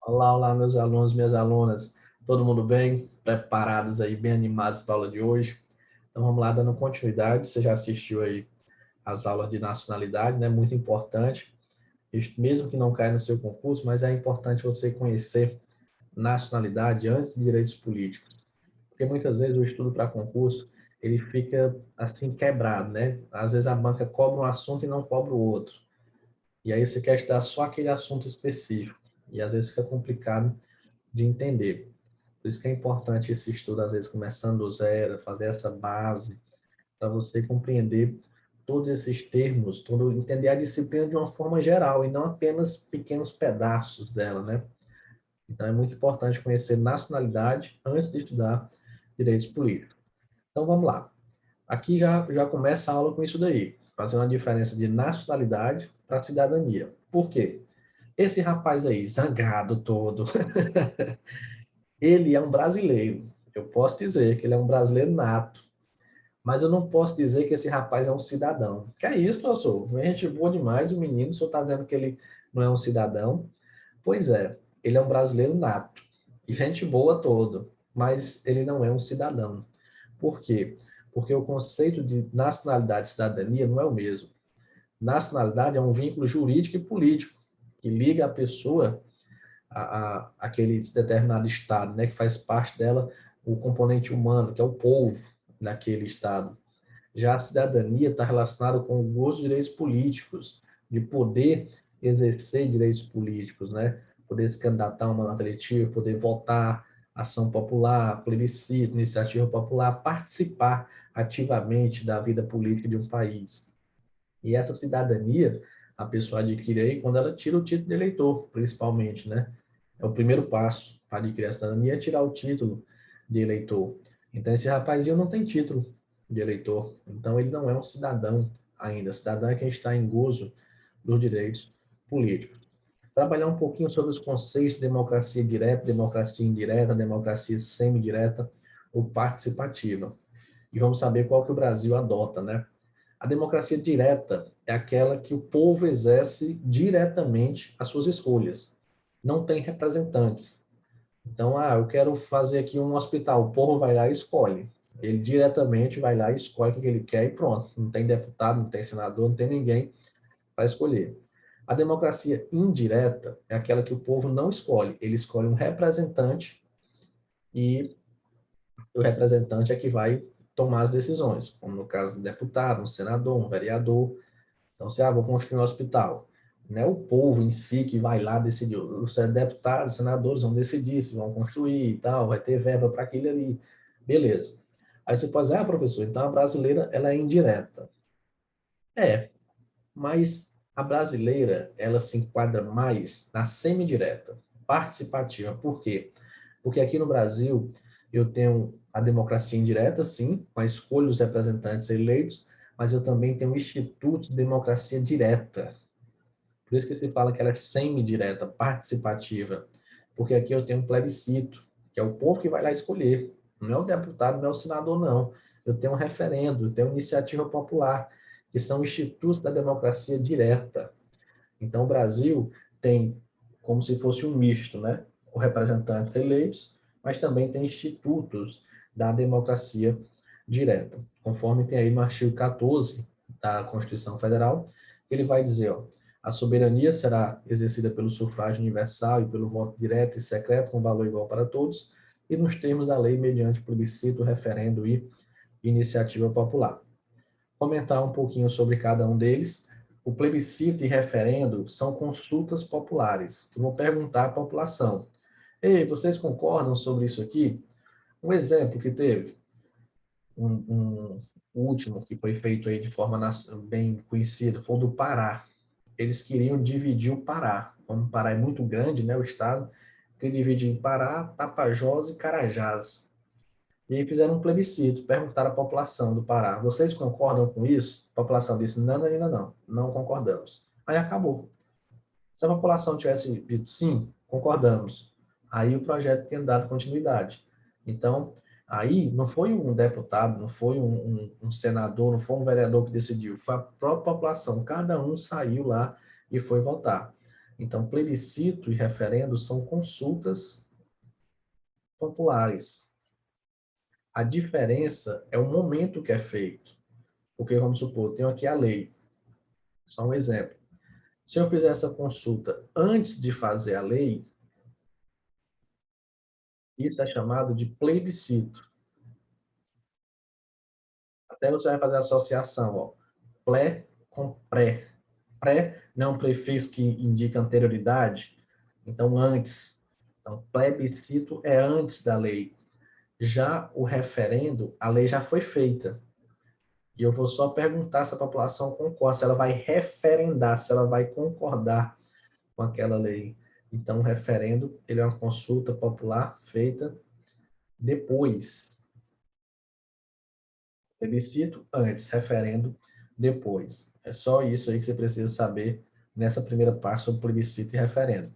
Olá, olá, meus alunos, minhas alunas. Todo mundo bem? Preparados aí, bem animados para a aula de hoje? Então vamos lá, dando continuidade. Você já assistiu aí as aulas de nacionalidade, né? Muito importante. Mesmo que não caia no seu concurso, mas é importante você conhecer nacionalidade antes de direitos políticos. Porque muitas vezes o estudo para concurso, ele fica assim quebrado, né? Às vezes a banca cobra um assunto e não cobra o outro. E aí você quer estudar só aquele assunto específico. E às vezes fica complicado de entender. Por isso que é importante esse estudo, às vezes, começando do zero, fazer essa base, para você compreender todos esses termos, entender a disciplina de uma forma geral, e não apenas pequenos pedaços dela, né? Então, é muito importante conhecer nacionalidade antes de estudar direitos políticos. Então, vamos lá. Aqui já começa a aula com isso daí, fazendo a diferença de nacionalidade para cidadania. Por quê? Esse rapaz aí, zangado todo, ele é um brasileiro. Eu posso dizer que ele é um brasileiro nato, mas eu não posso dizer que esse rapaz é um cidadão. Que é isso, professor? É gente boa demais, o menino, o senhor está dizendo que ele não é um cidadão? Pois é, ele é um brasileiro nato, e gente boa todo, mas ele não é um cidadão. Por quê? Porque o conceito de nacionalidade e cidadania não é o mesmo. Nacionalidade é um vínculo jurídico e político que liga a pessoa aquele determinado estado, né, que faz parte dela o componente humano, que é o povo daquele estado. Já a cidadania está relacionada com os direitos políticos, de poder exercer direitos políticos, né? Poder se candidatar a uma mandato eletivo, poder votar, ação popular, plebiscito, iniciativa popular, participar ativamente da vida política de um país. E essa cidadania a pessoa adquire aí quando ela tira o título de eleitor, principalmente, né? É o primeiro passo para adquirir a cidadania, é tirar o título de eleitor. Então, esse rapazinho não tem título de eleitor. Então, ele não é um cidadão ainda. Cidadão é quem está em gozo dos direitos políticos. Trabalhar um pouquinho sobre os conceitos de democracia direta, democracia indireta, democracia semidireta ou participativa. E vamos saber qual que o Brasil adota, né? A democracia direta é aquela que o povo exerce diretamente as suas escolhas. Não tem representantes. Então, eu quero fazer aqui um hospital. O povo vai lá e escolhe. Ele diretamente vai lá e escolhe o que ele quer e pronto. Não tem deputado, não tem senador, não tem ninguém para escolher. A democracia indireta é aquela que o povo não escolhe. Ele escolhe um representante e o representante é que vai tomar as decisões, como no caso do deputado, um senador, um vereador. Então, se vou construir um hospital, não é o povo em si que vai lá decidir. Os deputados, senadores vão decidir se vão construir e tal, vai ter verba para aquilo ali. Beleza. Aí você pode dizer, professor, então a brasileira ela é indireta. É, mas a brasileira ela se enquadra mais na semidireta, participativa. Por quê? Porque aqui no Brasil eu tenho a democracia indireta, sim, com a escolha dos representantes eleitos, mas eu também tenho o Instituto de Democracia Direta. Por isso que se fala que ela é semi-direta, participativa. Porque aqui eu tenho um plebiscito, que é o povo que vai lá escolher. Não é o deputado, não é o senador, não. Eu tenho um referendo, eu tenho iniciativa popular, que são institutos da democracia direta. Então, o Brasil tem como se fosse um misto, né? Os representantes eleitos, mas também tem institutos da democracia direta. Conforme tem aí no artigo 14 da Constituição Federal, ele vai dizer, ó, a soberania será exercida pelo sufrágio universal e pelo voto direto e secreto com valor igual para todos e nos termos da lei mediante plebiscito, referendo e iniciativa popular. Comentar um pouquinho sobre cada um deles. O plebiscito e referendo são consultas populares. Eu vou perguntar à população: ei, vocês concordam sobre isso aqui? Um exemplo que teve, um último que foi feito aí de forma bem conhecida, foi o do Pará. Eles queriam dividir o Pará. Como o Pará é muito grande, né, o estado, queriam dividir em Pará, Tapajós e Carajás. E aí fizeram um plebiscito, perguntaram à população do Pará: vocês concordam com isso? A população disse: não, ainda não, não concordamos. Aí acabou. Se a população tivesse dito sim, concordamos, aí o projeto tinha dado continuidade. Então, aí não foi um deputado, não foi um senador, não foi um vereador que decidiu, foi a própria população, cada um saiu lá e foi votar. Então, plebiscito e referendo são consultas populares. A diferença é o momento que é feito. Porque, vamos supor, eu tenho aqui a lei. Só um exemplo. Se eu fizer essa consulta antes de fazer a lei, isso é chamado de plebiscito. Até você vai fazer a associação, ó. Plé com pré. Pré não é um prefixo que indica anterioridade, então antes. Então, plebiscito é antes da lei. Já o referendo, a lei já foi feita. E eu vou só perguntar se a população concorda, se ela vai referendar, se ela vai concordar com aquela lei. Então, o referendo, ele é uma consulta popular feita depois. Plebiscito antes, referendo depois. É só isso aí que você precisa saber nessa primeira parte sobre plebiscito e referendo.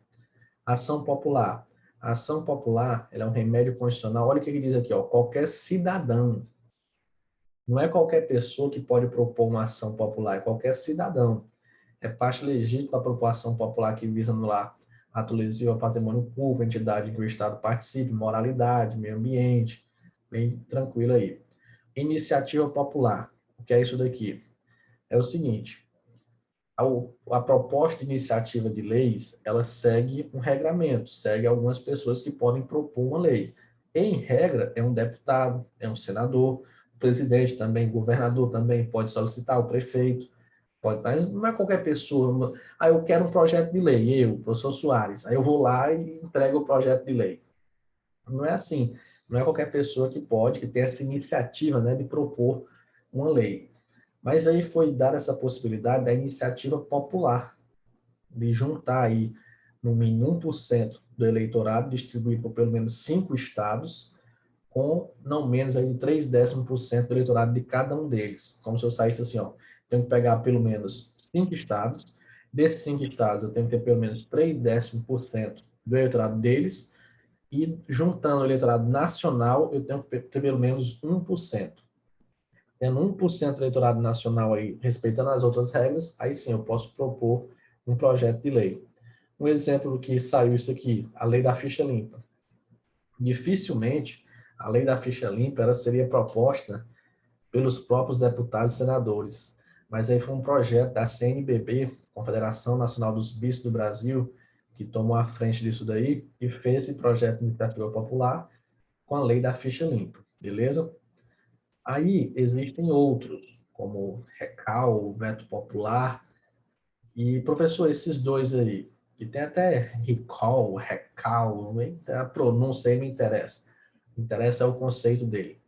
Ação popular. A ação popular, ela é um remédio constitucional. Olha o que ele diz aqui, ó, qualquer cidadão. Não é qualquer pessoa que pode propor uma ação popular, é qualquer cidadão. É parte legítima da população popular que visa anular ato lesivo ao patrimônio público, entidade em que o Estado participe, moralidade, meio ambiente, bem tranquilo aí. Iniciativa popular. O que é isso daqui? É o seguinte, a proposta de iniciativa de leis, ela segue um regramento, segue algumas pessoas que podem propor uma lei. Em regra, é um deputado, é um senador, o presidente também, o governador também pode solicitar, o prefeito, pode, mas não é qualquer pessoa. Ah, eu quero um projeto de lei, eu, professor Soares, aí eu vou lá e entrego o projeto de lei. Não é assim, não é qualquer pessoa que pode, que tem essa iniciativa, né, de propor uma lei. Mas aí foi dada essa possibilidade da iniciativa popular, de juntar aí, no mínimo 1% do eleitorado, distribuído por pelo menos 5 estados, com não menos aí de 0,3% do eleitorado de cada um deles. Como se eu saísse assim, ó, tenho que pegar pelo menos 5 estados, desses 5 estados eu tenho que ter pelo menos 0,3% do eleitorado deles, e juntando o eleitorado nacional, eu tenho que ter pelo menos 1%. Tendo 1% do eleitorado nacional aí, respeitando as outras regras, aí sim eu posso propor um projeto de lei. Um exemplo do que saiu isso aqui, a lei da ficha limpa. Dificilmente a lei da ficha limpa ela seria proposta pelos próprios deputados e senadores, mas aí foi um projeto da CNBB, Confederação Nacional dos Bispos do Brasil, que tomou a frente disso daí e fez esse projeto de iniciativa popular com a lei da ficha limpa, beleza? Aí existem outros, como Recal, Veto Popular, e professor, esses dois aí, que tem até Recall, Recal, a pronúncia aí não interessa. Interessa é o conceito dele.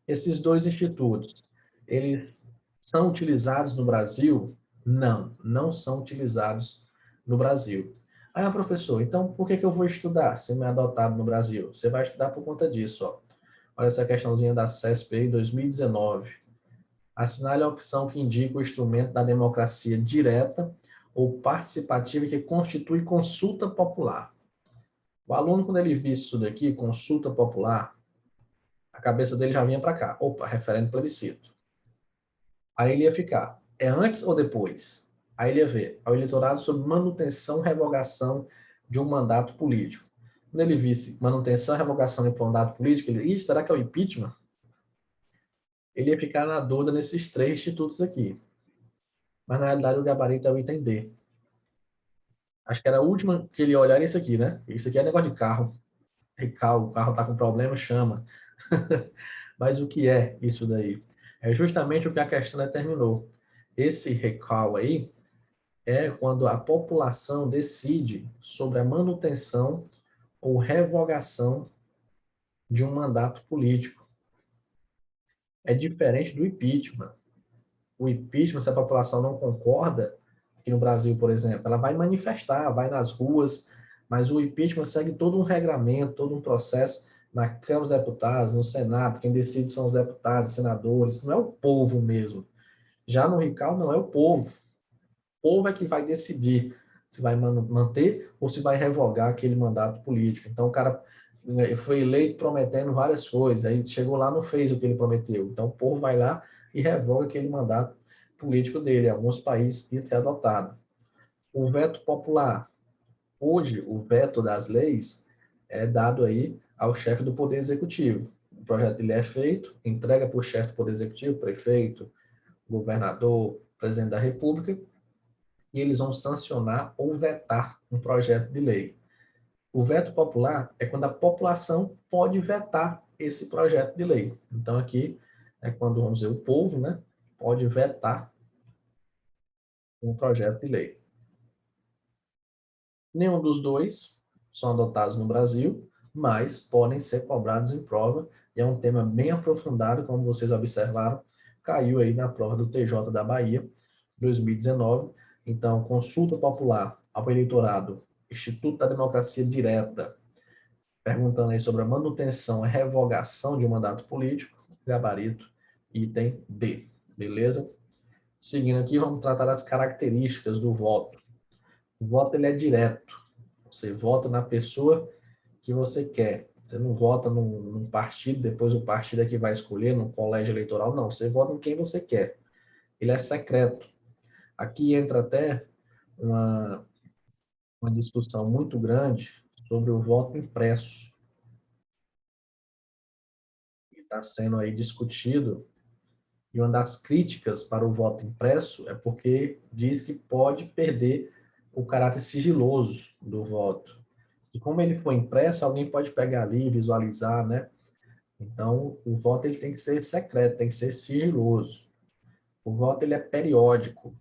Esses dois institutos, eles são utilizados no Brasil? Não, não são utilizados no Brasil. Ah, professor, então por que que eu vou estudar se não é adotado no Brasil? Você vai estudar por conta disso, ó. Olha essa questãozinha da CESP aí, 2019. Assinale a opção que indica o instrumento da democracia direta ou participativa que constitui consulta popular. O aluno, quando ele visse isso daqui, consulta popular, a cabeça dele já vinha para cá. Opa, referendo plebiscito. Aí ele ia ficar, é antes ou depois? Aí ele ia ver, ao eleitorado sobre manutenção e revogação de um mandato político. Quando ele visse manutenção e revogação de um mandato político, ele, será que é o impeachment? Ele ia ficar na dúvida nesses três institutos aqui. Mas na realidade o gabarito é o item D. Acho que era a última que ele ia olhar isso aqui, né? Isso aqui é negócio de carro. Recal, o carro está com problema, chama. Mas o que é isso daí? É justamente o que a questão determinou. Esse recal aí é quando a população decide sobre a manutenção ou revogação de um mandato político. É diferente do impeachment. O impeachment, se a população não concorda, aqui no Brasil, por exemplo, ela vai manifestar, vai nas ruas, mas o impeachment segue todo um regramento, todo um processo na Câmara dos Deputados, no Senado, quem decide são os deputados, senadores, não é o povo mesmo. Já no RICAL não é o povo. O povo é que vai decidir se vai manter ou se vai revogar aquele mandato político. Então o cara foi eleito prometendo várias coisas, aí chegou lá não fez o que ele prometeu. Então o povo vai lá e revoga aquele mandato político dele. Em alguns países isso é adotado. O veto popular. Hoje, o veto das leis é dado aí ao chefe do Poder Executivo. O projeto ele é feito, entrega para o chefe do Poder Executivo, prefeito, governador, presidente da República, e eles vão sancionar ou vetar um projeto de lei. O veto popular é quando a população pode vetar esse projeto de lei. Então, aqui é quando, vamos dizer, o povo, né, pode vetar um projeto de lei. Nenhum dos dois são adotados no Brasil, mas podem ser cobrados em prova, e é um tema bem aprofundado, como vocês observaram, caiu aí na prova do TJ da Bahia, 2019. Então, consulta popular ao eleitorado, Instituto da Democracia Direta, perguntando aí sobre a manutenção e revogação de um mandato político, gabarito, item D, beleza? Seguindo aqui, vamos tratar das características do voto. O voto ele é direto. Você vota na pessoa que você quer. Você não vota num partido, depois o partido é que vai escolher, num colégio eleitoral, não. Você vota em quem você quer. Ele é secreto. Aqui entra até uma, uma discussão muito grande sobre o voto impresso, que está sendo aí discutido. E uma das críticas para o voto impresso é porque diz que pode perder o caráter sigiloso do voto. E como ele foi impresso, alguém pode pegar ali, visualizar, né? Então, o voto ele tem que ser secreto, tem que ser sigiloso. O voto ele é periódico.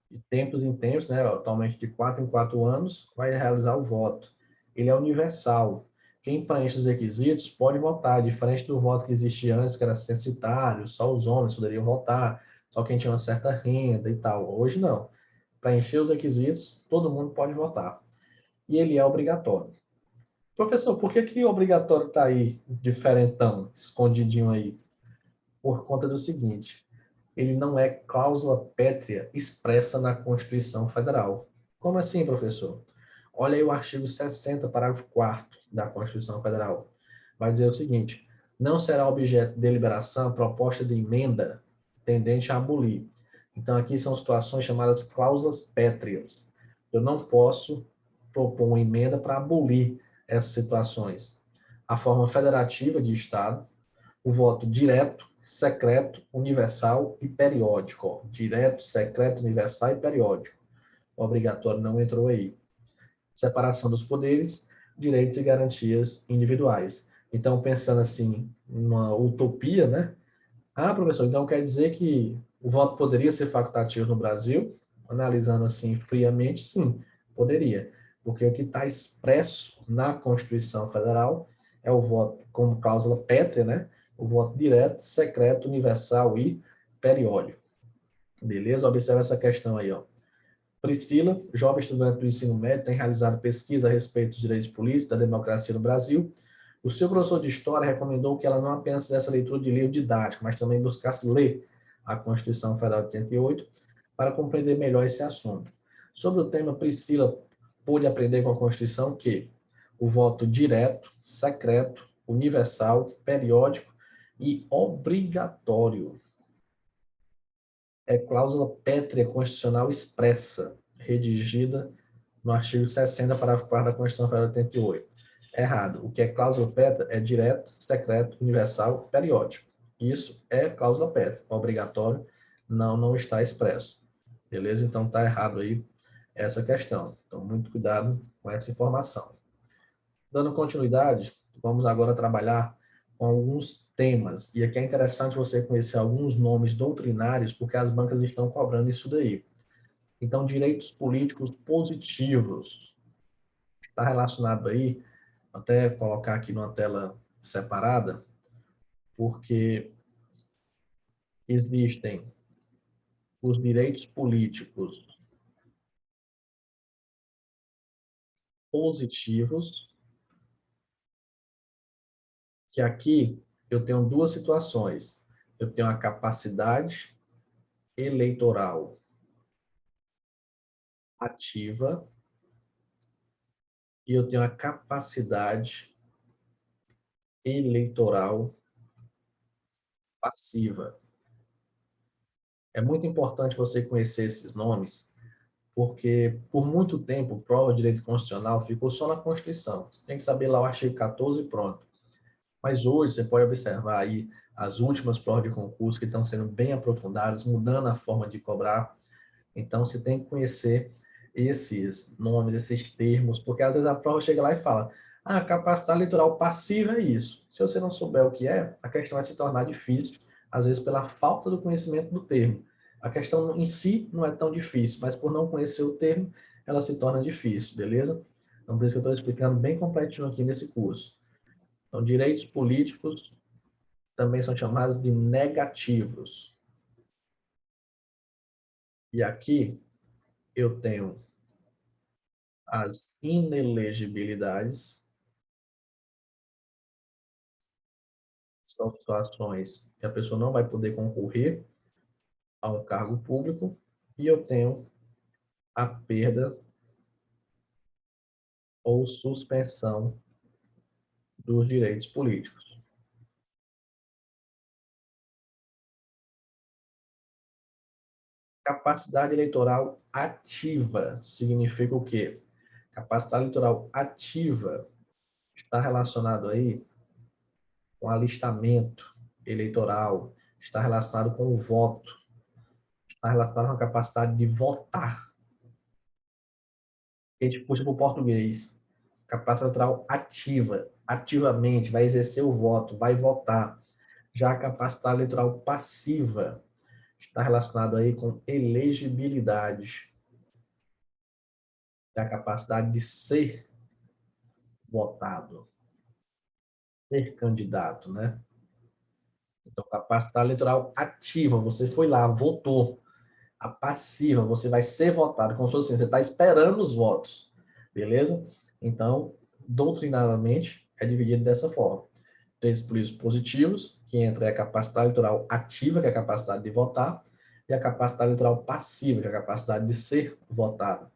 De tempos em tempos, né? Atualmente de 4 em 4 anos, vai realizar o voto. Ele é universal. Quem preenche os requisitos pode votar, diferente do voto que existia antes, que era censitário, só os homens poderiam votar, só quem tinha uma certa renda e tal. Hoje não. Preencher os requisitos, todo mundo pode votar. E ele é obrigatório. Professor, por que que o obrigatório está aí, diferentão, escondidinho aí? Por conta do seguinte, ele não é cláusula pétrea expressa na Constituição Federal. Como assim, professor? Olha aí o artigo 60, parágrafo 4º da Constituição Federal. Vai dizer o seguinte: não será objeto de deliberação a proposta de emenda tendente a abolir. Então, aqui são situações chamadas cláusulas pétreas. Eu não posso propor uma emenda para abolir essas situações. A forma federativa de Estado, o voto direto, secreto, universal e periódico. Ó. Direto, secreto, universal e periódico. O obrigatório não entrou aí. Separação dos poderes, direitos e garantias individuais. Então, pensando assim, numa utopia, né? Ah, professor, então quer dizer que o voto poderia ser facultativo no Brasil? Analisando assim friamente, sim, poderia. Porque o que está expresso na Constituição Federal é o voto como cláusula pétrea, né? O voto direto, secreto, universal e periódico. Beleza? Observa essa questão aí, ó. Priscila, jovem estudante do ensino médio, tem realizado pesquisa a respeito dos direitos políticos, da democracia no Brasil. O seu professor de História recomendou que ela não apenas fizesse a leitura de livro didático, mas também buscasse ler a Constituição Federal de 88 para compreender melhor esse assunto. Sobre o tema, Priscila pôde aprender com a Constituição que o voto direto, secreto, universal, periódico e obrigatório é cláusula pétrea constitucional expressa, redigida no artigo 60, parágrafo 4º da Constituição Federal de 88. Errado. O que é cláusula pétrea é direto, secreto, universal, periódico. Isso é cláusula pétrea. Obrigatório não está expresso. Beleza? Então está errado aí essa questão. Então, muito cuidado com essa informação. Dando continuidade, vamos agora trabalhar com alguns temas. E aqui é interessante você conhecer alguns nomes doutrinários, porque as bancas estão cobrando isso daí. Então, direitos políticos positivos. Está relacionado aí, até colocar aqui numa tela separada, porque existem os direitos políticos positivos, que aqui eu tenho duas situações. Eu tenho a capacidade eleitoral ativa e eu tenho a capacidade eleitoral passiva. É muito importante você conhecer esses nomes, porque por muito tempo, prova de direito constitucional ficou só na Constituição. Você tem que saber lá o artigo 14 e pronto. Mas hoje você pode observar aí as últimas provas de concurso que estão sendo bem aprofundadas, mudando a forma de cobrar. Então você tem que conhecer esses nomes, esses termos, porque às vezes a prova chega lá e fala: ah, capacidade litoral passiva é isso. Se você não souber o que é, a questão vai se tornar difícil, às vezes pela falta do conhecimento do termo. A questão em si não é tão difícil, mas por não conhecer o termo, ela se torna difícil, beleza? Então, por isso que eu estou explicando bem completinho aqui nesse curso. Então, direitos políticos também são chamados de negativos. E aqui eu tenho as inelegibilidades, são situações que a pessoa não vai poder concorrer a um cargo público, e eu tenho a perda ou suspensão dos direitos políticos. Capacidade eleitoral ativa significa o quê? Capacidade eleitoral ativa está relacionado aí com alistamento eleitoral, está relacionado com o voto, está relacionado com a capacidade de votar. A gente puxa para o português. Capacidade eleitoral ativa, ativamente, vai exercer o voto, vai votar. Já a capacidade eleitoral passiva está relacionado aí com elegibilidade, é a capacidade de ser votado, ser candidato, né? Então, capacidade eleitoral ativa, você foi lá, votou. A passiva, você vai ser votado, como se fosse assim, você está esperando os votos, beleza? Então, doutrinariamente, é dividido dessa forma. Tem os políticos positivos, que entra a capacidade eleitoral ativa, que é a capacidade de votar, e a capacidade eleitoral passiva, que é a capacidade de ser votado.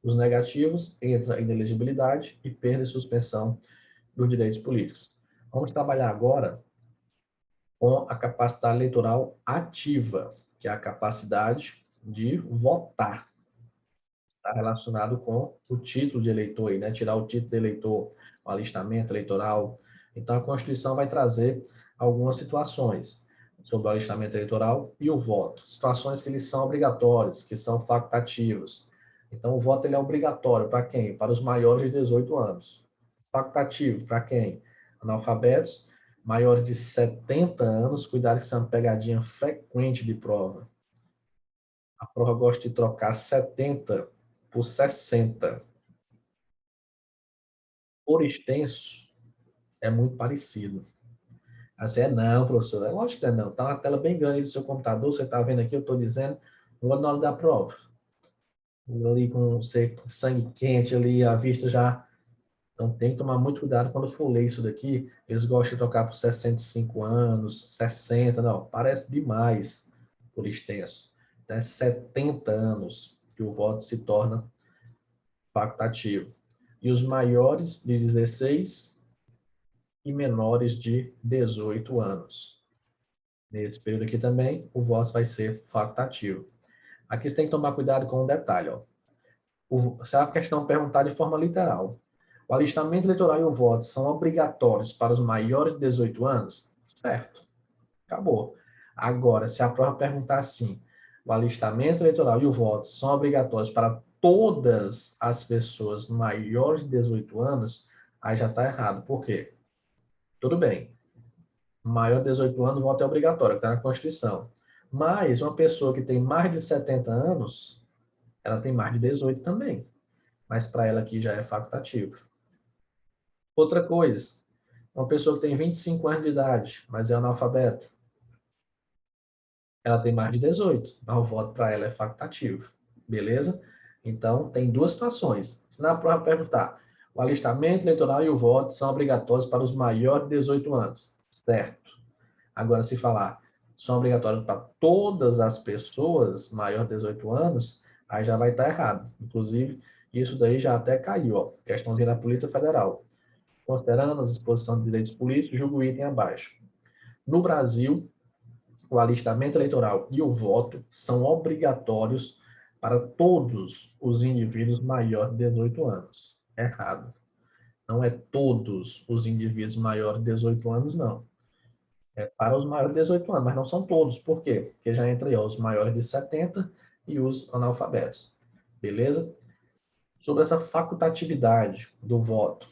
Os negativos entra a inelegibilidade e perda e suspensão dos direitos políticos. Vamos trabalhar agora com a capacidade eleitoral ativa, que é a capacidade de votar. Está relacionado com o título de eleitor, né? Tirar o título de eleitor, o alistamento eleitoral. Então, a Constituição vai trazer algumas situações sobre o alistamento eleitoral e o voto. Situações que eles são obrigatórios, que são facultativos. Então, o voto ele é obrigatório para quem? Para os maiores de 18 anos. Facultativo para quem? Analfabetos, maiores de 70 anos, cuidado, isso é uma pegadinha frequente de prova. A prova gosta de trocar 70 por 60. Por extenso, é muito parecido. Assim, não, professor, é lógico que não. Está na tela bem grande do seu computador, você está vendo aqui, eu estou dizendo, na hora da prova. Ali com sangue quente, ali, a vista já. Então tem que tomar muito cuidado quando for ler isso daqui. Eles gostam de trocar por 65 anos, 60, não, parece demais por extenso. Então é 70 anos que o voto se torna facultativo. E os maiores de 16 e menores de 18 anos. Nesse período aqui também, o voto vai ser facultativo. Aqui você tem que tomar cuidado com um detalhe. Ó. Se a questão perguntar de forma literal, o alistamento eleitoral e o voto são obrigatórios para os maiores de 18 anos? Certo. Acabou. Agora, se a prova perguntar assim, o alistamento eleitoral e o voto são obrigatórios para todas as pessoas maiores de 18 anos, aí já está errado. Por quê? Tudo bem. Maior de 18 anos, o voto é obrigatório, está na Constituição. Mas uma pessoa que tem mais de 70 anos, ela tem mais de 18 também. Mas para ela aqui já é facultativo. Outra coisa, uma pessoa que tem 25 anos de idade, mas é analfabeta, ela tem mais de 18, mas o voto para ela é facultativo. Beleza? Então, tem duas situações. Se na prova perguntar, o alistamento eleitoral e o voto são obrigatórios para os maiores de 18 anos. Certo. Agora, se falar, são obrigatórios para todas as pessoas maiores de 18 anos, aí já vai estar errado. Inclusive, isso daí já até caiu, ó, questãozinha da Polícia Federal. Considerando as disposições de direitos políticos, julgo o item abaixo. No Brasil, o alistamento eleitoral e o voto são obrigatórios para todos os indivíduos maiores de 18 anos. Errado. Não é todos os indivíduos maiores de 18 anos, não. É para os maiores de 18 anos, mas não são todos. Por quê? Porque já entra aí ó, os maiores de 70 e os analfabetos. Beleza? Sobre essa facultatividade do voto.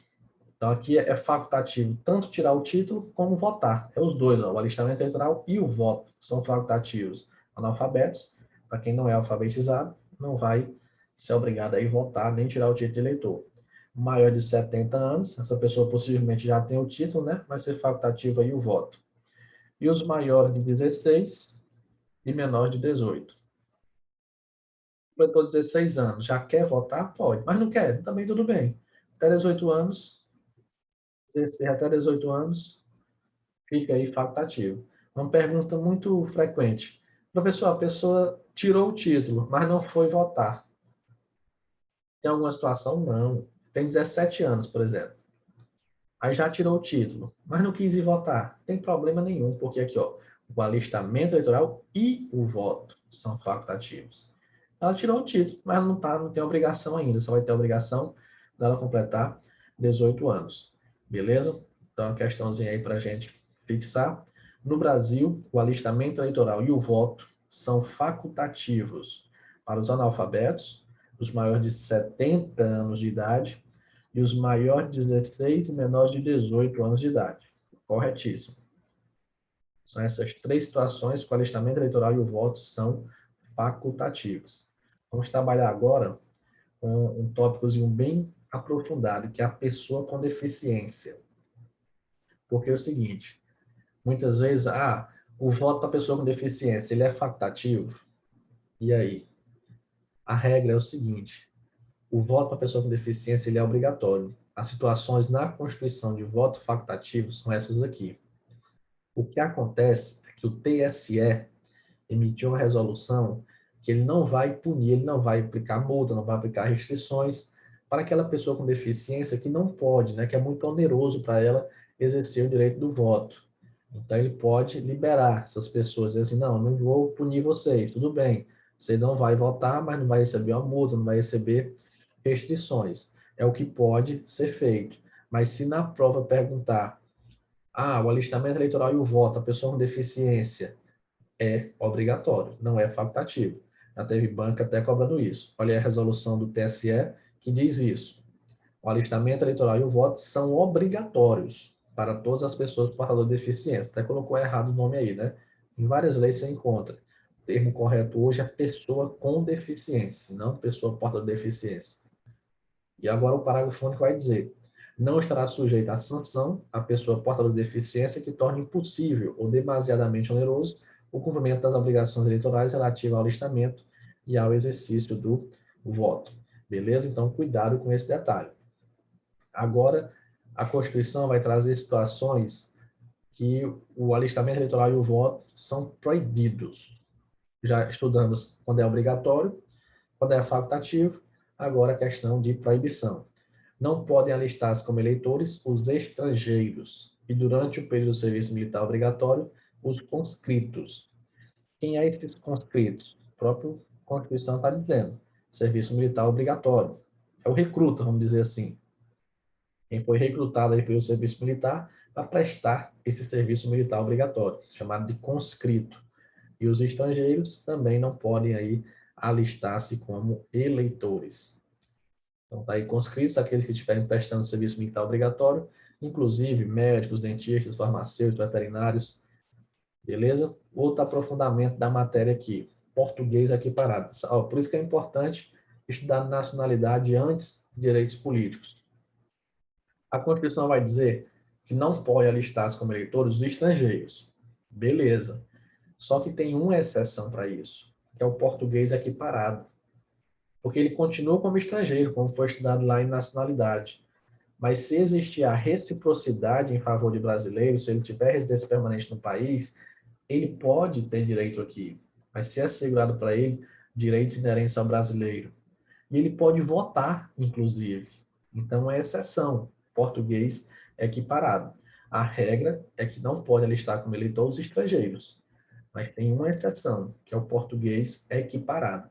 Então, aqui é facultativo tanto tirar o título como votar. É os dois, ó, o alistamento eleitoral e o voto são facultativos. Analfabetos, para quem não é alfabetizado, não vai ser obrigado a ir votar nem tirar o título de eleitor. Maior de 70 anos, essa pessoa possivelmente já tem o título, né? Vai ser facultativo aí o voto. E os maiores de 16 e menores de 18. Completou 16 anos, já quer votar? Pode, mas não quer, também tudo bem. Até 18 anos, 16 até 18 anos, fica aí facultativo. Uma pergunta muito frequente. Professor, a pessoa tirou o título, mas não foi votar. Tem alguma situação? Não. Tem 17 anos, por exemplo. Aí já tirou o título, mas não quis ir votar. Tem problema nenhum, porque aqui, ó, o alistamento eleitoral e o voto são facultativos. Ela tirou o título, mas não tem obrigação ainda, só vai ter obrigação dela completar 18 anos. Beleza? Então, uma questãozinha aí para a gente fixar. No Brasil, o alistamento eleitoral e o voto são facultativos para os analfabetos, os maiores de 70 anos de idade, e os maiores de 16 e menores de 18 anos de idade. Corretíssimo. São essas três situações que o alistamento eleitoral e o voto são facultativos. Vamos trabalhar agora com um tópicozinho bem aprofundado, que é a pessoa com deficiência. Porque é o seguinte, muitas vezes, o voto da pessoa com deficiência, ele é facultativo? E aí? A regra é o seguinte, o voto para pessoa com deficiência ele é obrigatório. As situações na Constituição de voto facultativo são essas aqui. O que acontece é que o TSE emitiu uma resolução que ele não vai punir, ele não vai aplicar multa, não vai aplicar restrições para aquela pessoa com deficiência que não pode, né, que é muito oneroso para ela exercer o direito do voto. Então ele pode liberar essas pessoas, dizer assim, não vou punir vocês, tudo bem, você não vai votar, mas não vai receber uma multa, não vai receber restrições. É o que pode ser feito. Mas se na prova perguntar, o alistamento eleitoral e o voto, a pessoa com deficiência, é obrigatório, não é facultativo. Já teve banca até cobrando isso. Olha aí a resolução do TSE que diz isso. O alistamento eleitoral e o voto são obrigatórios para todas as pessoas portadoras de deficiência. Até colocou errado o nome aí, né? Em várias leis você encontra. O termo correto hoje é pessoa com deficiência, não pessoa portadora de deficiência. E agora o parágrafo único vai dizer: não estará sujeita à sanção a pessoa portadora de deficiência que torne impossível ou demasiadamente oneroso o cumprimento das obrigações eleitorais relativas ao alistamento e ao exercício do voto. Beleza? Então, cuidado com esse detalhe. Agora, a Constituição vai trazer situações que o alistamento eleitoral e o voto são proibidos. Já estudamos quando é obrigatório, quando é facultativo, agora a questão de proibição. Não podem alistar-se como eleitores os estrangeiros e, durante o período do serviço militar obrigatório, os conscritos. Quem é esses conscritos? A própria Constituição está dizendo. Serviço militar obrigatório. É o recruta, vamos dizer assim. Quem foi recrutado aí pelo serviço militar para prestar esse serviço militar obrigatório, chamado de conscrito. E os estrangeiros também não podem aí alistar-se como eleitores. Então, está aí conscritos aqueles que estiverem prestando serviço militar obrigatório, inclusive médicos, dentistas, farmacêuticos, veterinários, beleza? Outro aprofundamento da matéria aqui, português equiparado. Por isso que é importante estudar nacionalidade antes de direitos políticos. A Constituição vai dizer que não pode alistar-se como eleitores os estrangeiros. Beleza. Só que tem uma exceção para isso, que é o português equiparado. Porque ele continua como estrangeiro, como foi estudado lá em nacionalidade. Mas se existir a reciprocidade em favor de brasileiros, se ele tiver residência permanente no país, ele pode ter direito aqui. Vai ser assegurado para ele direitos inerentes ao brasileiro. E ele pode votar, inclusive. Então, é exceção. Português é equiparado. A regra é que não pode alistar como eleitor os estrangeiros. Mas tem uma exceção, que é o português equiparado.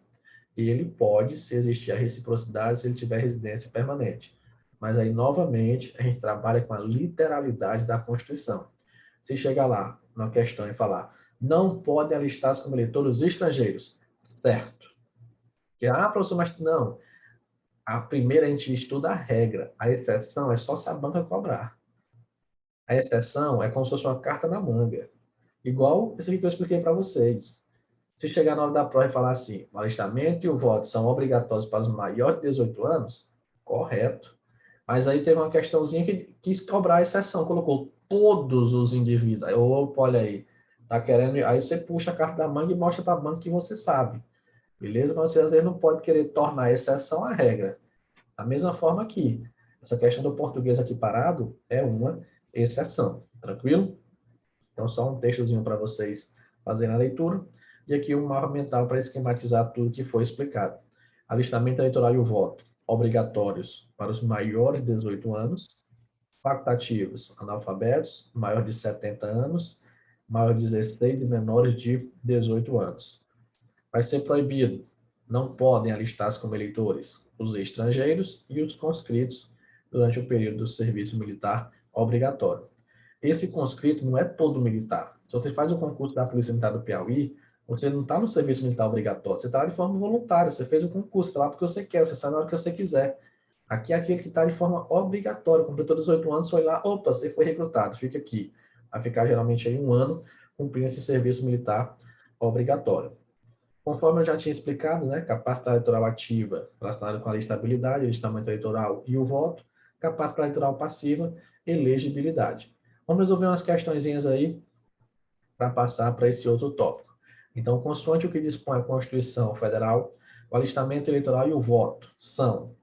ele pode, se existir a reciprocidade, se ele tiver residência permanente. Mas aí, novamente, a gente trabalha com a literalidade da Constituição. Se chegar lá, na questão e falar, não podem alistar-se como eleitores estrangeiros, certo. Que, professor, mas não. A primeira a gente estuda a regra, a exceção é só se a banca cobrar. A exceção é como se fosse uma carta na manga. Igual isso aqui que eu expliquei para vocês. Se chegar na hora da prova e falar assim, o alistamento e o voto são obrigatórios para os maiores de 18 anos, correto. Mas aí teve uma questãozinha que quis cobrar a exceção, colocou todos os indivíduos. Aí, opa, olha aí, tá querendo. Aí você puxa a carta da manga e mostra para a banca que você sabe. Beleza? Mas você às vezes não pode querer tornar a exceção a regra. Da mesma forma aqui, essa questão do português aqui parado é uma exceção. Tranquilo? Então, só um textozinho para vocês fazerem a leitura. E aqui um mapa mental para esquematizar tudo que foi explicado. Alistamento eleitoral e o voto. Obrigatórios para os maiores de 18 anos. Facultativos, analfabetos, maior de 70 anos, maior de 16 e menores de 18 anos. Vai ser proibido. Não podem alistar-se como eleitores os estrangeiros e os conscritos durante o período do serviço militar obrigatório. Esse conscrito não é todo militar. Se você faz o concurso da Polícia Militar do Piauí, você não está no serviço militar obrigatório, você está lá de forma voluntária, você fez o concurso, está lá porque você quer, você sai na hora que você quiser. Aqui é aquele que está de forma obrigatória, completou 18 anos, foi lá, opa, você foi recrutado, fica aqui. Vai ficar geralmente aí 1 ano cumprindo esse serviço militar obrigatório. Conforme eu já tinha explicado, né, capacidade eleitoral ativa relacionada com a estabilidade, alistamento eleitoral e o voto, capacidade eleitoral passiva, elegibilidade. Vamos resolver umas questõezinhas aí para passar para esse outro tópico. Então, consoante o que dispõe a Constituição Federal, o alistamento eleitoral e o voto são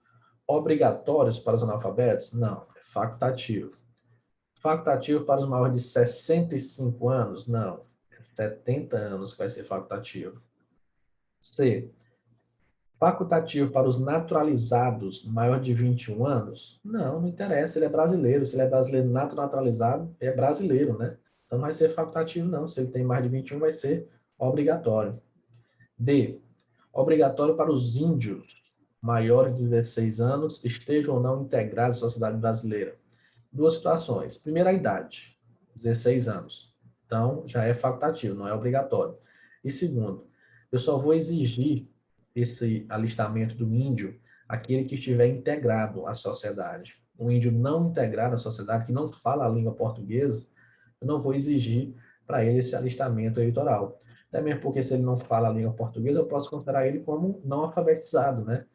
obrigatórios para os analfabetos? Não, é facultativo. Facultativo para os maiores de 65 anos? Não, é 70 anos que vai ser facultativo. C. Facultativo para os naturalizados maior de 21 anos? Não, não interessa, ele é brasileiro. Se ele é brasileiro naturalizado, é brasileiro, né? Então não vai ser facultativo, não. Se ele tem mais de 21, vai ser obrigatório. D. Obrigatório para os índios maiores de 16 anos estejam ou não integrados à sociedade brasileira. Duas situações. Primeira, a idade, 16 anos. Então, já é facultativo, não é obrigatório. E segundo, eu só vou exigir esse alistamento do índio aquele que estiver integrado à sociedade. O índio não integrado à sociedade, que não fala a língua portuguesa, eu não vou exigir para ele esse alistamento eleitoral. Até mesmo porque se ele não fala a língua portuguesa, eu posso considerar ele como não alfabetizado, né?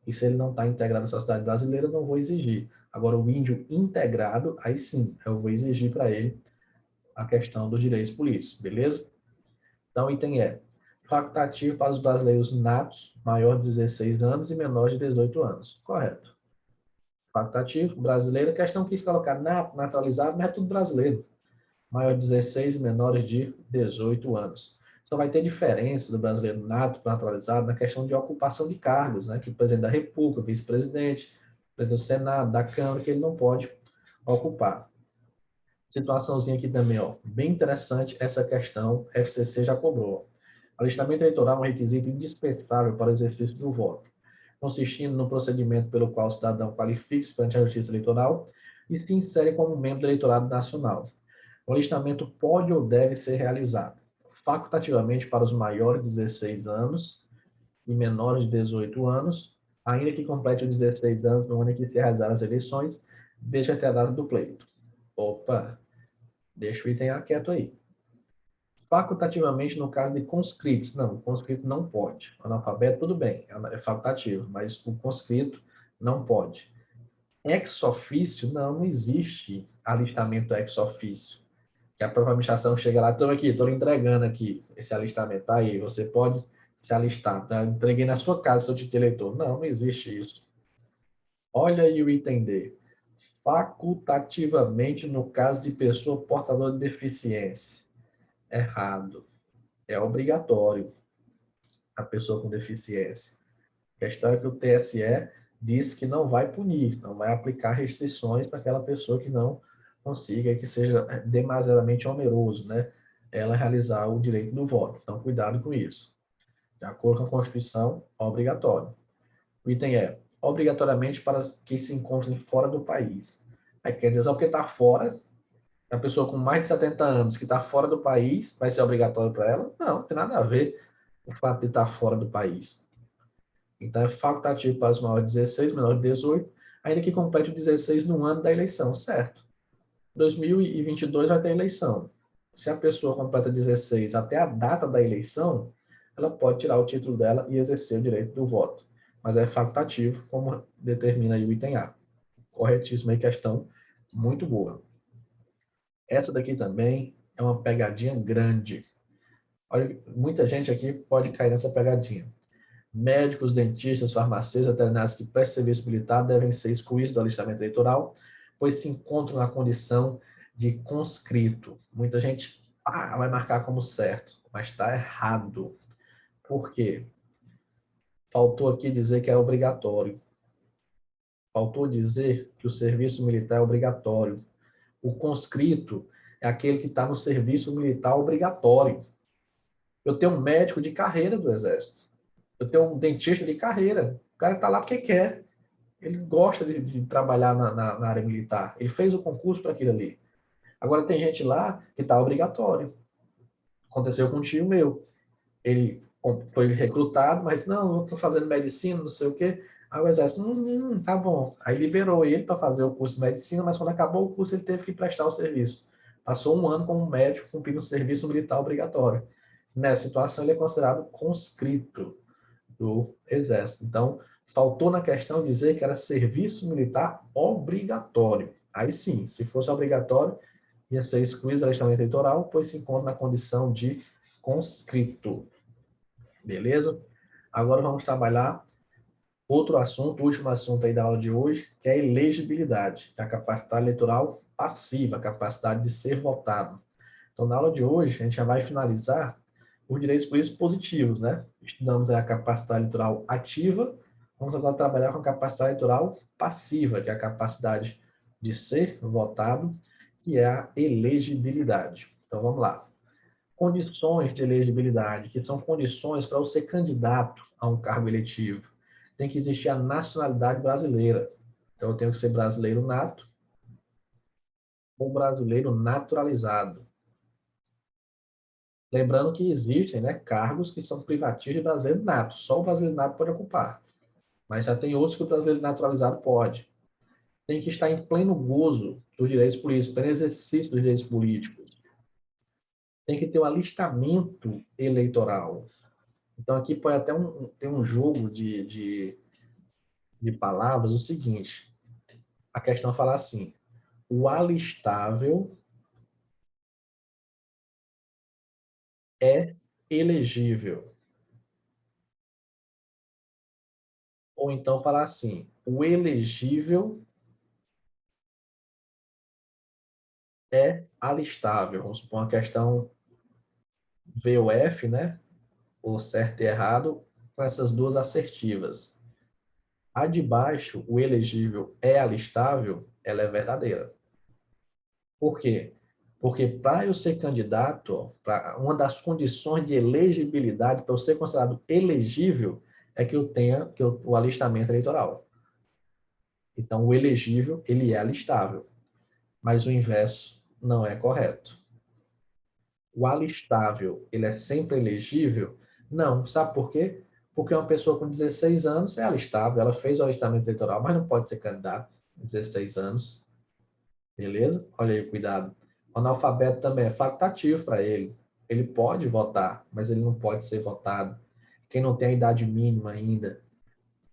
E se ele não está integrado à sociedade brasileira, eu não vou exigir. Agora, o índio integrado, aí sim, eu vou exigir para ele a questão dos direitos políticos, beleza? Então, o item é facultativo para os brasileiros natos, maior de 16 anos e menor de 18 anos. Correto. Facultativo, brasileiro, questão quis colocar nato, naturalizado, mas é tudo brasileiro. Maior de 16 e menores de 18 anos. Só vai ter diferença do brasileiro nato para naturalizado na questão de ocupação de cargos, né? Que o presidente da República, o vice-presidente, o presidente do Senado, da Câmara, que ele não pode ocupar. Situaçãozinha aqui também, ó, bem interessante essa questão, FCC já cobrou. Alistamento eleitoral é um requisito indispensável para o exercício do voto, consistindo no procedimento pelo qual o cidadão qualifica-se perante a Justiça Eleitoral e se insere como membro do eleitorado nacional. O alistamento pode ou deve ser realizado facultativamente para os maiores de 16 anos e menores de 18 anos, ainda que complete os 16 anos no ano em que se realizar as eleições, desde até a data do pleito. Opa, deixa o item A quieto aí. Facultativamente no caso de conscritos. Não, o conscrito não pode. O analfabeto, tudo bem, é facultativo, mas o conscrito não pode. Ex officio, não existe alistamento ex officio. Que a própria administração chega lá, estou aqui, estou entregando aqui esse alistamento, tá aí, você pode se alistar, tá? Entreguei na sua casa, seu título de eleitor. Não, não existe isso. Olha aí o item D. Facultativamente no caso de pessoa portadora de deficiência. Errado. É obrigatório a pessoa com deficiência. A questão é que o TSE diz que não vai punir, não vai aplicar restrições para aquela pessoa que não consiga, que seja demasiadamente oneroso, né? Ela realizar o direito do voto. Então, cuidado com isso. De acordo com a Constituição, obrigatório. O item é obrigatoriamente para que se encontrem fora do país. Aí quer dizer, só porque está fora, a pessoa com mais de 70 anos que está fora do país, vai ser obrigatório para ela? Não, não tem nada a ver o fato de estar fora do país. Então, é facultativo para os maiores de 16, menores de 18, ainda que complete o 16 no ano da eleição, certo? 2022 vai ter eleição. Se a pessoa completa 16 até a data da eleição, ela pode tirar o título dela e exercer o direito do voto. Mas é facultativo, como determina aí o item A. Corretíssima aí, questão muito boa. Essa daqui também é uma pegadinha grande. Olha, muita gente aqui pode cair nessa pegadinha. Médicos, dentistas, farmacêuticos, veterinários que prestam serviço militar devem ser excluídos do alistamento eleitoral, pois se encontram na condição de conscrito. Muita gente vai marcar como certo, mas está errado. Por quê? Faltou aqui dizer que é obrigatório. Faltou dizer que o serviço militar é obrigatório. O conscrito é aquele que está no serviço militar obrigatório. Eu tenho um médico de carreira do Exército. Eu tenho um dentista de carreira. O cara está lá porque quer. Ele gosta de trabalhar na área militar. Ele fez o concurso para aquilo ali. Agora tem gente lá que está obrigatório. Aconteceu com um tio meu. Ele foi recrutado, mas não, eu estou fazendo medicina, não sei o quê. Aí o exército, tá bom. Aí liberou ele para fazer o curso de medicina, mas quando acabou o curso ele teve que prestar o serviço. Passou um ano como médico cumprindo o serviço militar obrigatório. Nessa situação ele é considerado conscrito do exército. Então, faltou na questão dizer que era serviço militar obrigatório. Aí sim, se fosse obrigatório, ia ser excluído do alistamento eleitoral, pois se encontra na condição de conscrito. Beleza? Agora vamos trabalhar outro assunto, o último assunto aí da aula de hoje, que é a elegibilidade, que é a capacidade eleitoral passiva, a capacidade de ser votado. Então, na aula de hoje, a gente já vai finalizar os direitos políticos positivos, né? Estudamos a capacidade eleitoral ativa, vamos agora trabalhar com a capacidade eleitoral passiva, que é a capacidade de ser votado, que é a elegibilidade. Então, vamos lá. Condições de elegibilidade, que são condições para você ser candidato a um cargo eletivo. Tem que existir a nacionalidade brasileira. Então, eu tenho que ser brasileiro nato ou brasileiro naturalizado. Lembrando que existem, né, cargos que são privativos de brasileiro nato. Só o brasileiro nato pode ocupar. Mas já tem outros que o brasileiro naturalizado pode. Tem que estar em pleno gozo dos direitos políticos, pleno exercício dos direitos políticos. Tem que ter um alistamento eleitoral. Então, aqui pode até ter um jogo de palavras, o seguinte. A questão fala assim, o alistável é elegível. Ou então falar assim, o elegível é alistável. Vamos supor uma questão V ou F, né? Ou certo e errado, com essas duas assertivas. A de baixo, o elegível é alistável, ela é verdadeira. Por quê? Porque para eu ser candidato, uma das condições de elegibilidade para eu ser considerado elegível é que eu tenha o alistamento eleitoral. Então, o elegível, ele é alistável, mas o inverso não é correto. O alistável, ele é sempre elegível? Não. Sabe por quê? Porque uma pessoa com 16 anos é alistável, ela fez o alistamento eleitoral, mas não pode ser candidato com 16 anos. Beleza? Olha aí, cuidado. O analfabeto também é facultativo para ele. Ele pode votar, mas ele não pode ser votado. Quem não tem a idade mínima ainda.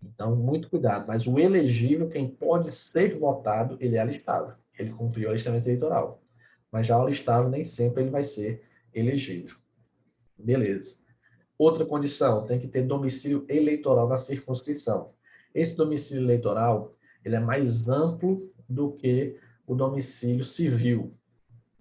Então, muito cuidado. Mas o elegível, quem pode ser votado, ele é alistável. Ele cumpriu o alistamento eleitoral. Mas já o alistável, nem sempre ele vai ser elegível. Beleza. Outra condição, tem que ter domicílio eleitoral na circunscrição. Esse domicílio eleitoral, ele é mais amplo do que o domicílio civil.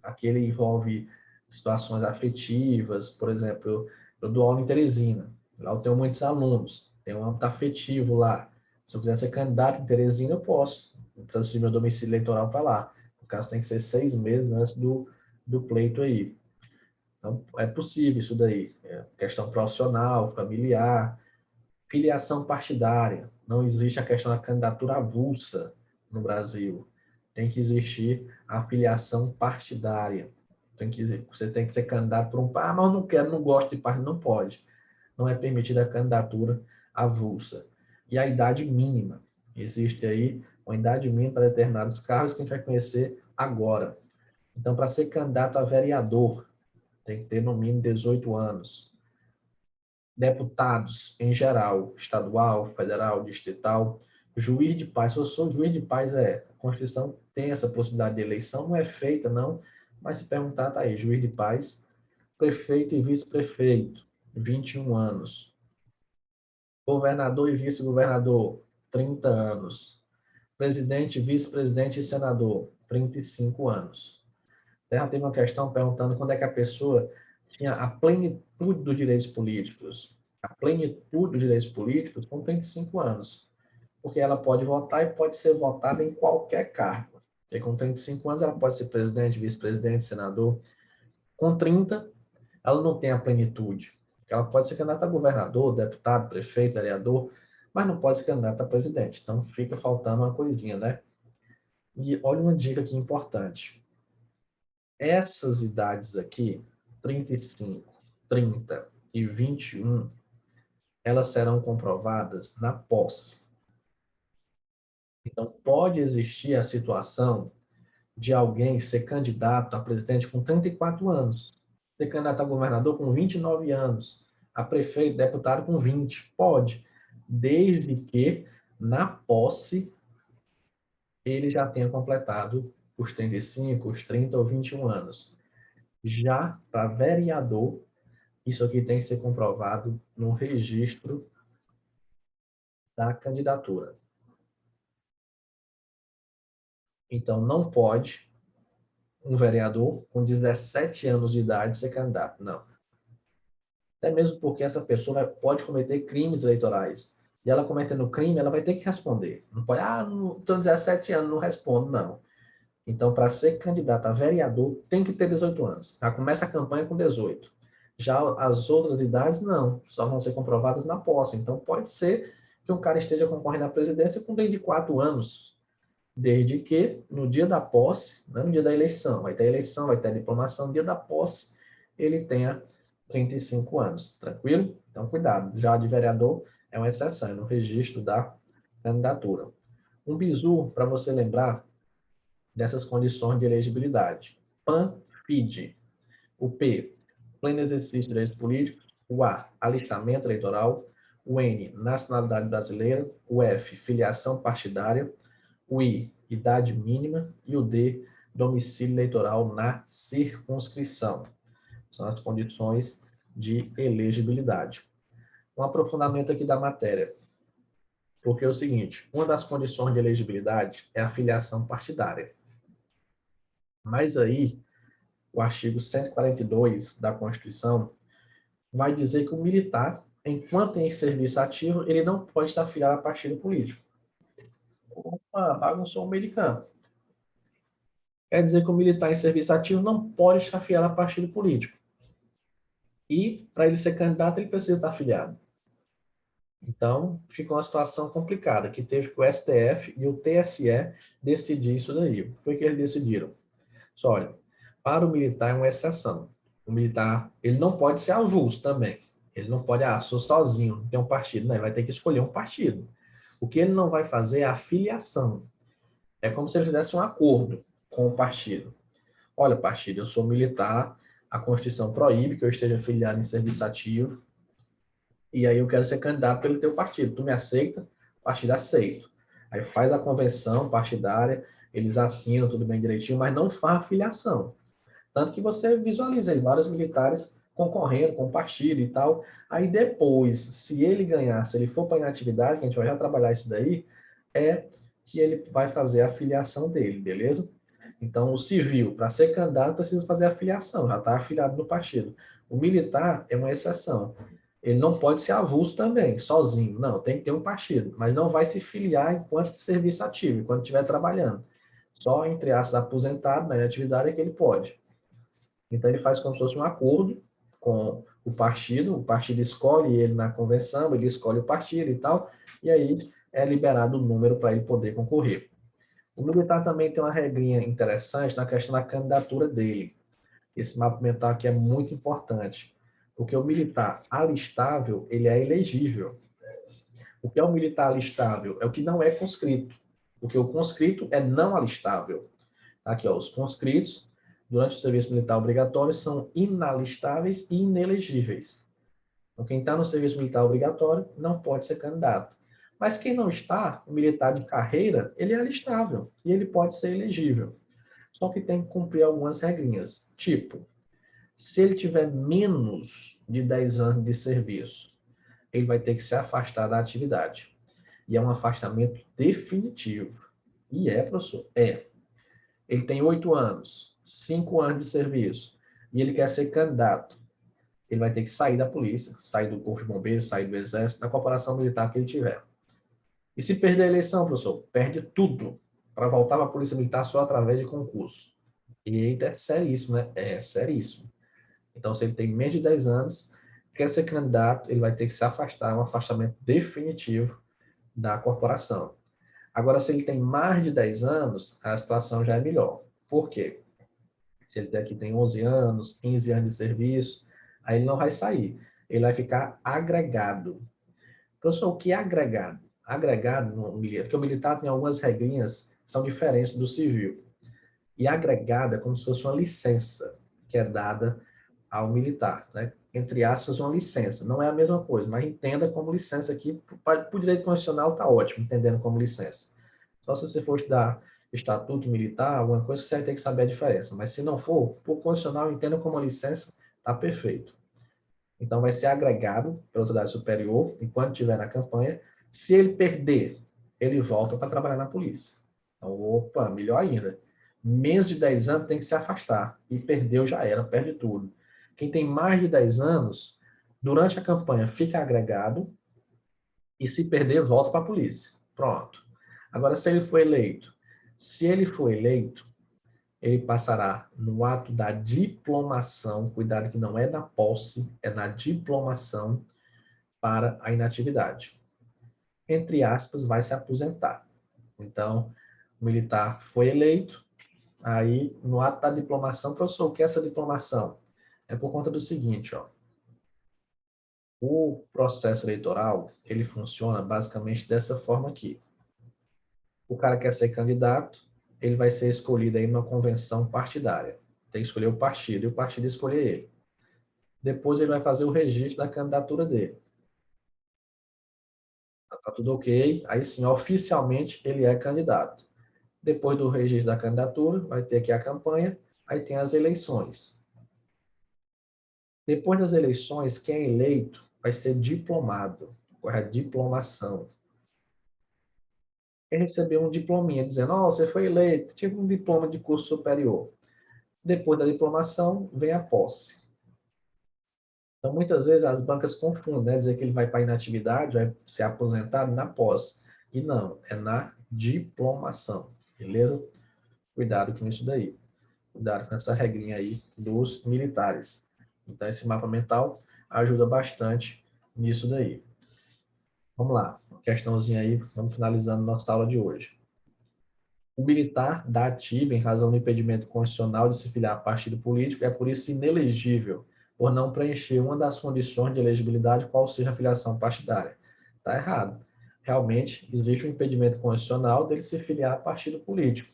Aqui ele envolve situações afetivas, por exemplo, eu dou aula em Teresina, lá eu tenho muitos alunos, tem um âmbito afetivo lá. Se eu quiser ser candidato em Teresina, eu posso transferir meu domicílio eleitoral para lá. No caso, tem que ser 6 meses antes do pleito aí. Então, é possível isso daí. É questão profissional, familiar, filiação partidária. Não existe a questão da candidatura avulsa no Brasil. Tem que existir a filiação partidária. Você tem que ser candidato por um... Ah, mas eu não quero, não gosto de partido. Não pode. Não é permitida a candidatura avulsa. E a idade mínima. Existe aí uma idade mínima para determinados cargos que a gente vai conhecer agora. Então, para ser candidato a vereador, tem que ter no mínimo 18 anos. Deputados, em geral, estadual, federal, distrital, juiz de paz. Se eu sou juiz de paz, a Constituição tem essa possibilidade de eleição, não é feita, não, mas se perguntar, tá aí, juiz de paz, prefeito e vice-prefeito, 21 anos. Governador e vice-governador, 30 anos. Presidente, vice-presidente e senador, 35 anos. Já teve uma questão perguntando quando é que a pessoa tinha a plenitude dos direitos políticos. A plenitude dos direitos políticos com 35 anos. Porque ela pode votar e pode ser votada em qualquer cargo. Porque com 35 anos ela pode ser presidente, vice-presidente, senador. Com 30, ela não tem a plenitude. Ela pode ser candidata a governador, deputado, prefeito, vereador, mas não pode ser candidata a presidente. Então fica faltando uma coisinha, né? E olha uma dica aqui importante. Essas idades aqui, 35, 30 e 21, elas serão comprovadas na posse. Então, pode existir a situação de alguém ser candidato a presidente com 34 anos, ser candidato a governador com 29 anos, a prefeito, deputado com 20. Pode, desde que na posse ele já tenha completado os 35, os 30 ou 21 anos. Já para vereador, isso aqui tem que ser comprovado no registro da candidatura. Então, não pode um vereador com 17 anos de idade ser candidato, não. Até mesmo porque essa pessoa pode cometer crimes eleitorais. E ela cometendo crime, ela vai ter que responder. Não pode, não tenho 17 anos, não respondo, não. Então, para ser candidato a vereador, tem que ter 18 anos. Já começa a campanha com 18. Já as outras idades, não. Só vão ser comprovadas na posse. Então, pode ser que um cara esteja concorrendo à presidência com 24 anos, desde que no dia da posse, né, no dia da eleição, vai ter eleição, vai ter diplomação, no dia da posse, ele tenha 35 anos. Tranquilo? Então, cuidado. Já de vereador é uma exceção, é no registro da candidatura. Um bizu, para você lembrar, dessas condições de elegibilidade. PAN, FID. O P, pleno exercício de direitos políticos. O A, alistamento eleitoral. O N, nacionalidade brasileira. O F, filiação partidária. O I, idade mínima. E o D, domicílio eleitoral na circunscrição. São as condições de elegibilidade. Um aprofundamento aqui da matéria. Porque é o seguinte, uma das condições de elegibilidade é a filiação partidária. Mas aí, o artigo 142 da Constituição vai dizer que o militar, enquanto em serviço ativo, ele não pode estar afiliado a partido político. Opa, bagunçou o meio de campo. Quer dizer que o militar em serviço ativo não pode estar afiliado a partido político. E, para ele ser candidato, ele precisa estar afiliado. Então, ficou uma situação complicada, que teve que o STF e o TSE decidir isso daí. O que foi que eles decidiram? Só, olha, para o militar é uma exceção. O militar, ele não pode ser avulso também. Ele não pode, sou sozinho, não tem um partido. Não, ele vai ter que escolher um partido. O que ele não vai fazer é a filiação. É como se ele fizesse um acordo com o partido. Olha, partido, eu sou militar, a Constituição proíbe que eu esteja afiliado em serviço ativo, e aí eu quero ser candidato pelo teu partido. Tu me aceita? O partido aceita. Aí faz a convenção partidária, eles assinam tudo bem direitinho, mas não faz a filiação. Tanto que você visualiza aí vários militares concorrendo com o partido e tal. Aí depois, se ele ganhar, se ele for para inatividade, que a gente vai já trabalhar isso daí, é que ele vai fazer a filiação dele, beleza? Então, o civil, para ser candidato, precisa fazer a filiação, já está afiliado no partido. O militar é uma exceção. Ele não pode ser avulso também, sozinho. Não, tem que ter um partido, mas não vai se filiar enquanto de serviço ativo, enquanto estiver trabalhando. Só, entre aspas, aposentado na atividade é que ele pode. Então, ele faz como se fosse um acordo com o partido escolhe ele na convenção, ele escolhe o partido e tal, e aí é liberado o número para ele poder concorrer. O militar também tem uma regrinha interessante na questão da candidatura dele. Esse mapa mental aqui é muito importante, porque o militar alistável, ele é elegível. O que é um militar alistável? É o que não é conscrito, porque o conscrito é não alistável. Aqui, ó, os conscritos, durante o serviço militar obrigatório, são inalistáveis e inelegíveis. Então, quem está no serviço militar obrigatório não pode ser candidato. Mas quem não está, o militar de carreira, ele é alistável e ele pode ser elegível. Só que tem que cumprir algumas regrinhas. Tipo, se ele tiver menos de 10 anos de serviço, ele vai ter que se afastar da atividade. E é um afastamento definitivo. E é, professor? É. Ele tem 8 anos, 5 anos de serviço, e ele quer ser candidato. Ele vai ter que sair da polícia, sair do corpo de bombeiros, sair do exército, da corporação militar que ele tiver. E se perder a eleição, professor, perde tudo para voltar para a polícia militar só através de concurso. E é seríssimo, né? É seríssimo. Então, se ele tem menos de 10 anos, quer ser candidato, ele vai ter que se afastar, um afastamento definitivo da corporação. Agora, se ele tem mais de 10 anos, a situação já é melhor. Por quê? Se ele aqui tem 11 anos, 15 anos de serviço, aí ele não vai sair. Ele vai ficar agregado. Professor, o que é agregado? Agregado no militar, porque o militar tem algumas regrinhas que são diferentes do civil. E agregado é como se fosse uma licença que é dada ao militar, né? Entre aspas, uma licença. Não é a mesma coisa, mas entenda como licença aqui. Para o direito constitucional está ótimo, entendendo como licença. Só se você for estudar estatuto militar, alguma coisa, você vai ter que saber a diferença. Mas se não for, por constitucional, entenda como uma licença, está perfeito. Então, vai ser agregado pela autoridade superior, enquanto estiver na campanha. Se ele perder, ele volta para trabalhar na polícia. Então, opa, melhor ainda. Menos de 10 anos tem que se afastar. E perdeu, já era, perde tudo. Quem tem mais de 10 anos, durante a campanha fica agregado e se perder, volta para a polícia. Pronto. Agora, se ele for eleito, ele passará no ato da diplomação, cuidado que não é da posse, é na diplomação para a inatividade. Entre aspas, vai se aposentar. Então, o militar foi eleito, aí no ato da diplomação, professor, o que é essa diplomação? É por conta do seguinte, ó. O processo eleitoral, ele funciona basicamente dessa forma aqui. O cara quer ser candidato, ele vai ser escolhido aí numa convenção partidária. Tem que escolher o partido e o partido escolher ele. Depois ele vai fazer o registro da candidatura dele. Tá tudo ok, aí sim, oficialmente ele é candidato. Depois do registro da candidatura, vai ter aqui a campanha, aí tem as eleições. Depois das eleições, quem é eleito vai ser diplomado, a diplomação. Quem recebeu um diplominha dizendo, ó, você foi eleito, tive um diploma de curso superior. Depois da diplomação, vem a posse. Então, muitas vezes as bancas confundem, né? Dizer que ele vai para a inatividade, vai ser aposentado na posse. E não, é na diplomação, beleza? Cuidado com isso daí. Cuidado com essa regrinha aí dos militares. Então, esse mapa mental ajuda bastante nisso daí. Vamos lá, uma questãozinha aí, vamos finalizando nossa aula de hoje. O militar da ativa em razão do impedimento constitucional de se filiar a partido político é por isso inelegível, por não preencher uma das condições de elegibilidade, qual seja a filiação partidária. Está errado. Realmente, existe um impedimento constitucional dele se filiar a partido político,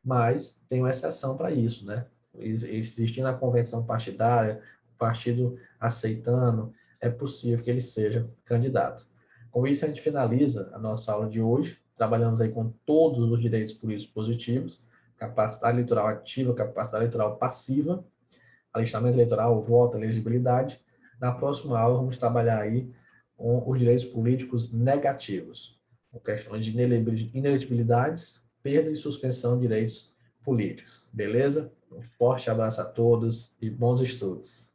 mas tem uma exceção para isso, né? Existindo a convenção partidária, o partido aceitando, é possível que ele seja candidato. Com isso, a gente finaliza a nossa aula de hoje. Trabalhamos aí com todos os direitos políticos positivos, capacidade eleitoral ativa, capacidade eleitoral passiva, alistamento eleitoral, voto, elegibilidade. Na próxima aula, vamos trabalhar aí com os direitos políticos negativos, com questões de inelegibilidades, perda e suspensão de direitos políticos. Beleza? Um forte abraço a todos e bons estudos.